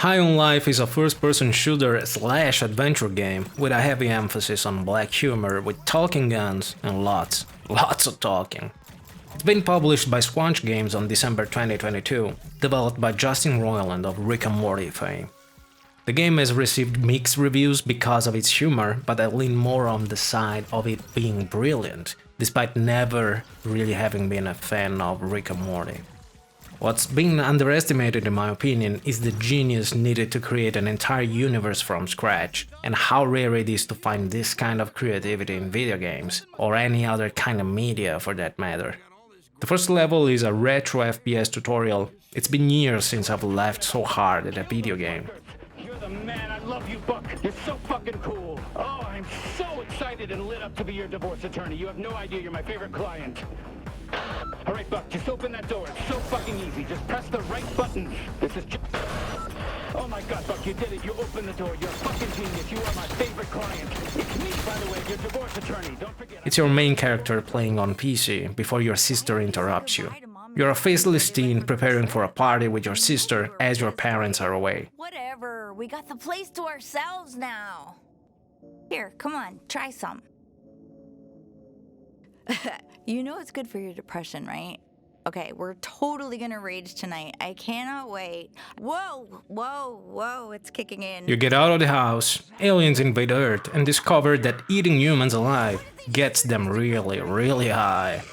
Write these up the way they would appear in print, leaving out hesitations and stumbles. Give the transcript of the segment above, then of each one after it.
High on Life is a first-person shooter slash adventure game with a heavy emphasis on black humor with talking guns and lots of talking. It's been published by Squanch Games on December 2022, developed by Justin Roiland of Rick and Morty fame. The game has received mixed reviews because of its humor, but I lean more on the side of it being brilliant, despite never really having been a fan of Rick and Morty. What's been underestimated in my opinion is the genius needed to create an entire universe from scratch, and how rare it is to find this kind of creativity in video games, or any other kind of media for that matter. The first level is a retro FPS tutorial. It's been years since I've laughed so hard at a video game. You're the man, I love you, Buck. You're so fucking cool. Oh, I'm so excited and lit up to be your divorce attorney. You have no idea, you're my favorite client. All right, Buck, just open that door. It's so fucking easy. Just press the right button. This is just... Oh my God, Buck, you did it. You opened the door. You're a fucking genius. You are my favorite client. It's me, by the way, your divorce attorney. Don't forget... It's your main character playing on PC before your sister interrupts you. You're a faceless teen preparing for a party with your sister as your parents are away. Whatever, we got the place to ourselves now. Here, come on, try some. You know it's good for your depression, right? Okay, we're totally gonna rage tonight. I cannot wait. Whoa, it's kicking in. You get out of the house, aliens invade Earth, and discover that eating humans alive gets them really high.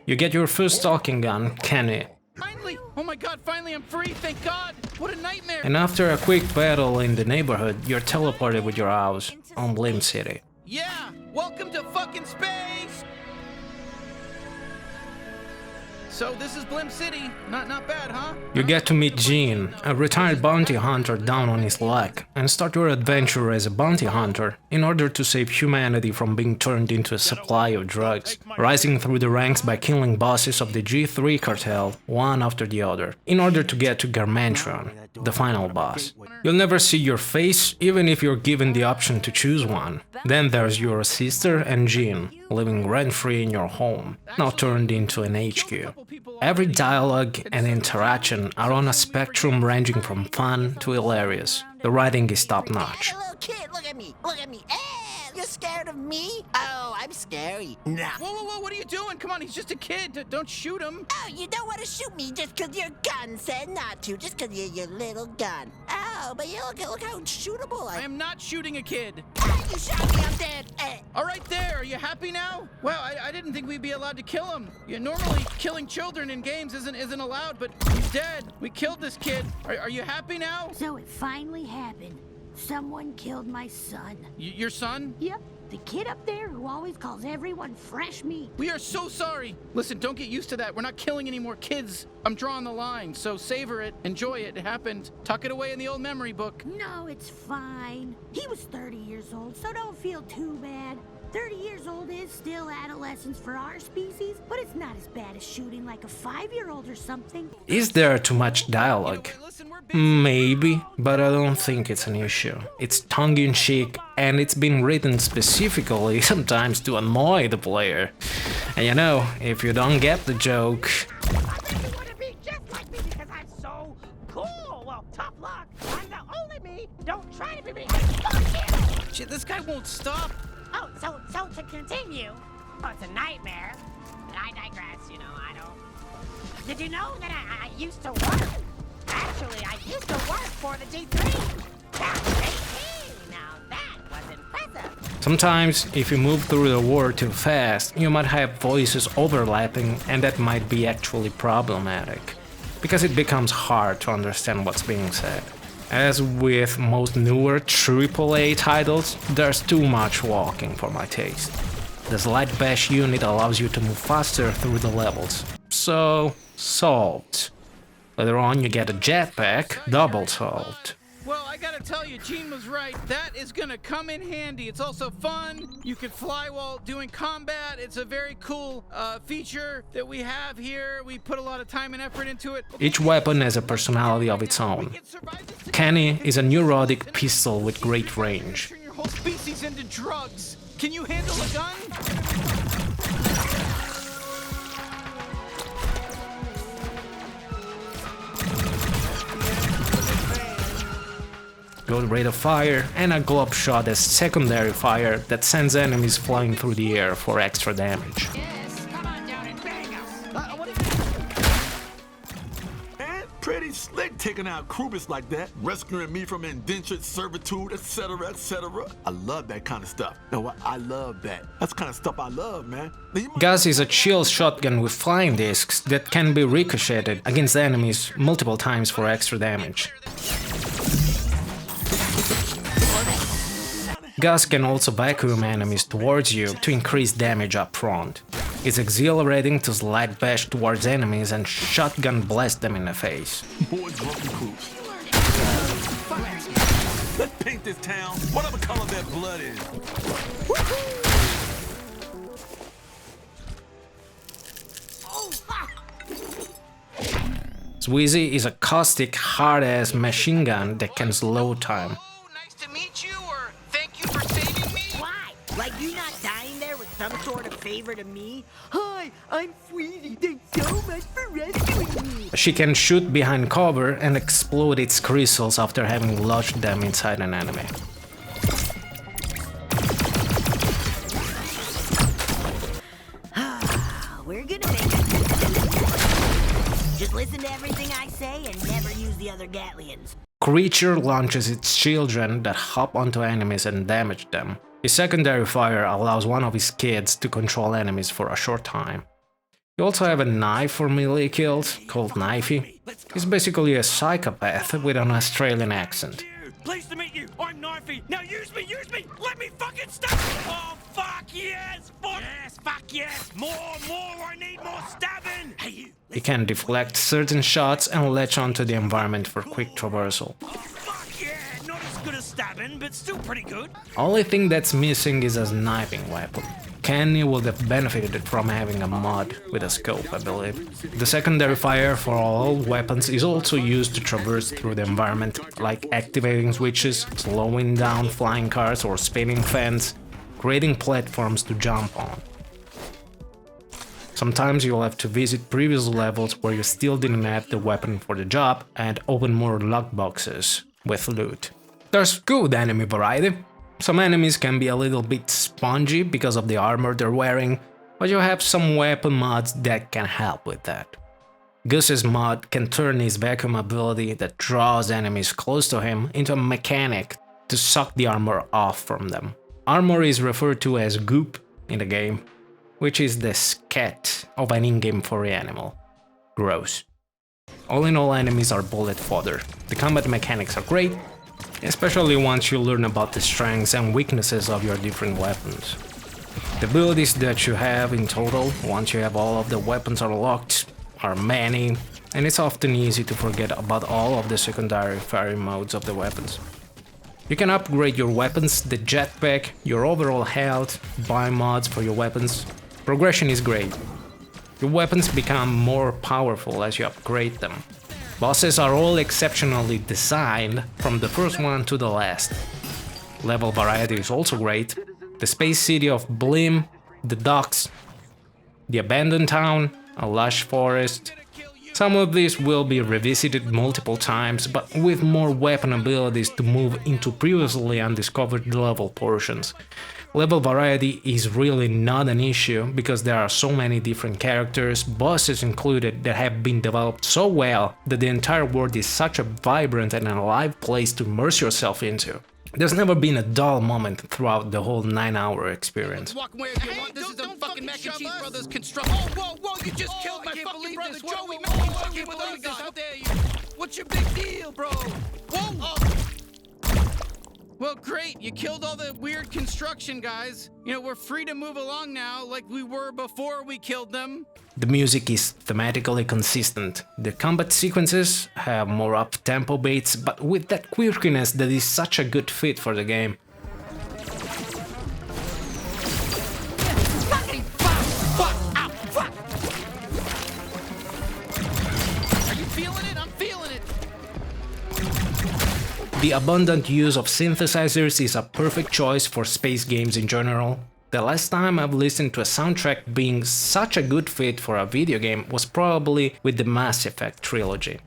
You get your first talking gun, Kenny. Finally! Oh my God, finally I'm free, thank God! What a nightmare! And after a quick battle in the neighborhood, you're teleported with your house on Blim City. Yeah! Welcome to fucking space! So this is Blim City. Not bad, huh? You get to meet Gene, a retired bounty hunter down on his luck, and start your adventure as a bounty hunter in order to save humanity from being turned into a supply of drugs, rising through the ranks by killing bosses of the G3 cartel one after the other, in order to get to Garmantron, the final boss. You'll never see your face, even if you're given the option to choose one. Then there's your sister and Gene, living rent-free in your home, now turned into an HQ. Every dialogue and interaction are on a spectrum ranging from fun to hilarious. The writing is top-notch. Hey, little kid, look at me. You're scared of me? Oh, I'm scary. Nah. Whoa, what are you doing? Come on, he's just a kid. Don't shoot him. Oh, you don't want to shoot me just because your gun said not to, just because you're your little gun. Oh, but you look how shootable I am not shooting a kid. Ah, you shot me, I'm dead. All right there, are you happy now? Wow, I didn't think we'd be allowed to kill him. Normally, killing children in games isn't allowed, but he's dead. We killed this kid. Are you happy now? So it finally happened. Someone killed my son. Your son? Yep, the kid up there who always calls everyone fresh meat. We are so sorry. Listen, don't get used to that. We're not killing any more kids. I'm drawing the line, so savor it, enjoy it. It happened. Tuck it away in the old memory book. No, it's fine. He was 30 years old, so don't feel too bad. 30 years old is still adolescence for our species, but it's not as bad as shooting like a 5-year-old or something. Is there too much dialogue? Maybe, but I don't think it's an issue. It's tongue-in-cheek, and it's been written specifically sometimes to annoy the player. And you know, if you don't get the joke... You want to be just like me because I'm so cool. Well, tough luck. I'm the only me. Don't try to be me. Shit, this guy won't stop. Oh, so to continue. Oh, it's a nightmare. But I digress, I don't... Did you know that I used to work? Actually, I used to work for the G3. That's 18. Now that was impressive. Sometimes, if you move through the world too fast, you might have voices overlapping, and that might be actually problematic, because it becomes hard to understand what's being said. As with most newer AAA titles, there's too much walking for my taste. The Slide Bash unit allows you to move faster through the levels. So, solved. Later on you get a jetpack, double solved. Well, I gotta tell you, Gene was right. That is gonna come in handy. It's also fun. You can fly while doing combat. It's a very cool feature that we have here. We put a lot of time and effort into it. Each weapon has a personality of its own. Kenny is a neurotic pistol with great range. Turn your whole species into drugs. Can you handle a gun? good rate of fire, and a globe shot as secondary fire that sends enemies flying through the air for extra damage. Yes, come on down and bang us. Man, pretty slick taking out Krubis like that, rescuing me from indentured servitude, etc., etc. I love that kind of stuff. No, I love that. That's the kind of stuff I love, man. Gus is a chill shotgun with flying discs that can be ricocheted against enemies multiple times for extra damage. Gus can also vacuum enemies towards you to increase damage up front. It's exhilarating to slide bash towards enemies and shotgun blast them in the face. Boy, drunken Krubis. Let's paint this town whatever color that blood is. Sweezy is a caustic, hard-ass machine gun that can slow time. Oh, nice to meet you, or thank you for saving me. Why? Like you not dying there with some sort of favor to me? Hi, I'm Sweezy. Thanks so much for rescuing me. She can shoot behind cover and explode its crystals after having lodged them inside an enemy. We're gonna make it. Just listen to everything I say and never use the other Gatlians. Creature launches its children that hop onto enemies and damage them. His secondary fire allows one of his kids to control enemies for a short time. You also have a knife for melee kills, called Knifey. He's basically a psychopath with an Australian accent. Pleased to meet you. I'm Knifey. Now use me. Let me fucking stab. Oh, fuck yes. Fuck. Yes, fuck yes. More. I need more stabbing. Hey, you. He can deflect certain shots and latch onto the environment for quick traversal. Oh, fuck yeah. Not as good as stabbing, but still pretty good. Only thing that's missing is a sniping weapon. Kenny would have benefited from having a mod with a scope, I believe. The secondary fire for all weapons is also used to traverse through the environment, like activating switches, slowing down flying cars or spinning fans, creating platforms to jump on. Sometimes you'll have to visit previous levels where you still didn't have the weapon for the job and open more lock boxes with loot. There's good enemy variety. Some enemies can be a little bit spongy because of the armor they're wearing, but you have some weapon mods that can help with that. Gus's mod can turn his vacuum ability that draws enemies close to him into a mechanic to suck the armor off from them. Armor is referred to as goop in the game, which is the scat of an in-game furry animal. Gross. All in all, enemies are bullet fodder. The combat mechanics are great, especially once you learn about the strengths and weaknesses of your different weapons. The abilities that you have in total, once you have all of the weapons unlocked, are many, and it's often easy to forget about all of the secondary firing modes of the weapons. You can upgrade your weapons, the jetpack, your overall health, buy mods for your weapons. Progression is great. Your weapons become more powerful as you upgrade them. Bosses are all exceptionally designed, from the first one to the last. Level variety is also great. The space city of Blim, the docks, the abandoned town, a lush forest. Some of these will be revisited multiple times, but with more weapon abilities to move into previously undiscovered level portions. Level variety is really not an issue, because there are so many different characters, bosses included, that have been developed so well that the entire world is such a vibrant and alive place to immerse yourself into. There's never been a dull moment throughout the whole 9-hour experience. Walk away if you want. This is the fucking Mac and Cheese Brothers construction. Whoa, you just killed my fucking brother Joey. I can't believe this. How dare you? What's your big deal, bro? Whoa! Well, great. You killed all the weird construction guys. You know, we're free to move along now like we were before we killed them. The music is thematically consistent. The combat sequences have more up-tempo beats, but with that quirkiness that is such a good fit for the game. Are you feeling it? I'm feeling it. The abundant use of synthesizers is a perfect choice for space games in general. The last time I've listened to a soundtrack being such a good fit for a video game was probably with the Mass Effect trilogy.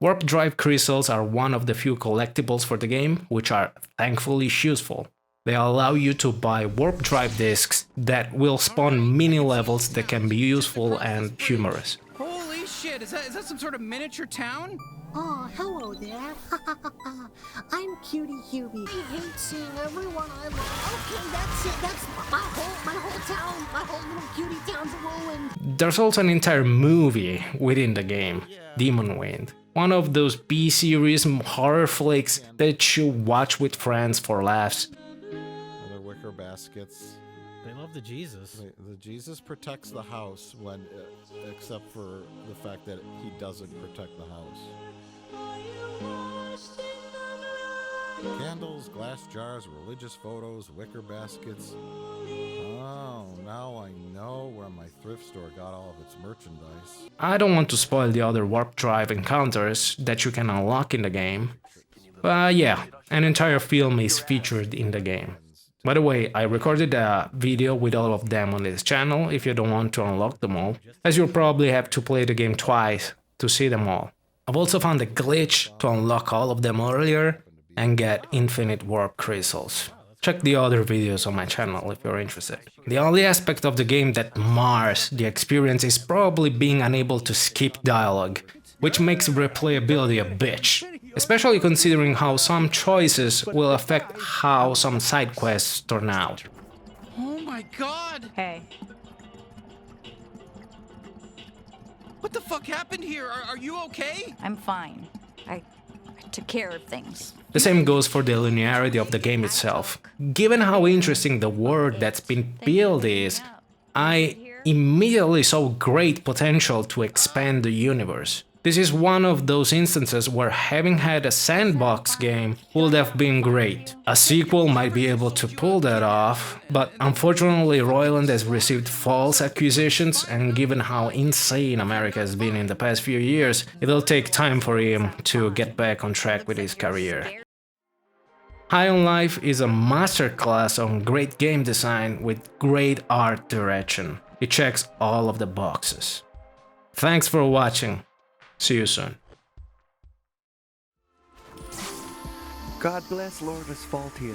Warp Drive crystals are one of the few collectibles for the game, which are thankfully useful. They allow you to buy Warp Drive discs that will spawn mini levels that can be useful and humorous. Holy shit, is that some sort of miniature town? Oh, hello there. I'm Cutie Hubie. I hate seeing everyone I love. Okay, that's it. That's my whole town. My whole little cutie town's ruined. There's also an entire movie within the game, Demon Wind. One of those B-series horror flicks that you watch with friends for laughs. Other wicker baskets. They love the Jesus. The Jesus protects the house when, except for the fact that he doesn't protect the house. Candles, glass jars, religious photos, wicker baskets. Oh, now I know where my thrift store got all of its merchandise. I don't want to spoil the other Warp Drive encounters that you can unlock in the game. But yeah, an entire film is featured in the game. By the way, I recorded a video with all of them on this channel if you don't want to unlock them all, as you'll probably have to play the game twice to see them all. I've also found a glitch to unlock all of them earlier and get infinite warp crystals. Check the other videos on my channel if you're interested. The only aspect of the game that mars the experience is probably being unable to skip dialogue, which makes replayability a bitch, especially considering how some choices will affect how some side quests turn out. Oh my god! Hey. What the fuck happened here? Are you okay? I'm fine. I took care of things. The same goes for the linearity of the game itself. Given how interesting the world that's been built is, I immediately saw great potential to expand the universe. This is one of those instances where having had a sandbox game would have been great. A sequel might be able to pull that off, but unfortunately Roiland has received false accusations, and given how insane America has been in the past few years, it'll take time for him to get back on track with his career. High on Life is a masterclass on great game design with great art direction. It checks all of the boxes. Thanks for watching. See you soon. God bless Lord Asphalt here.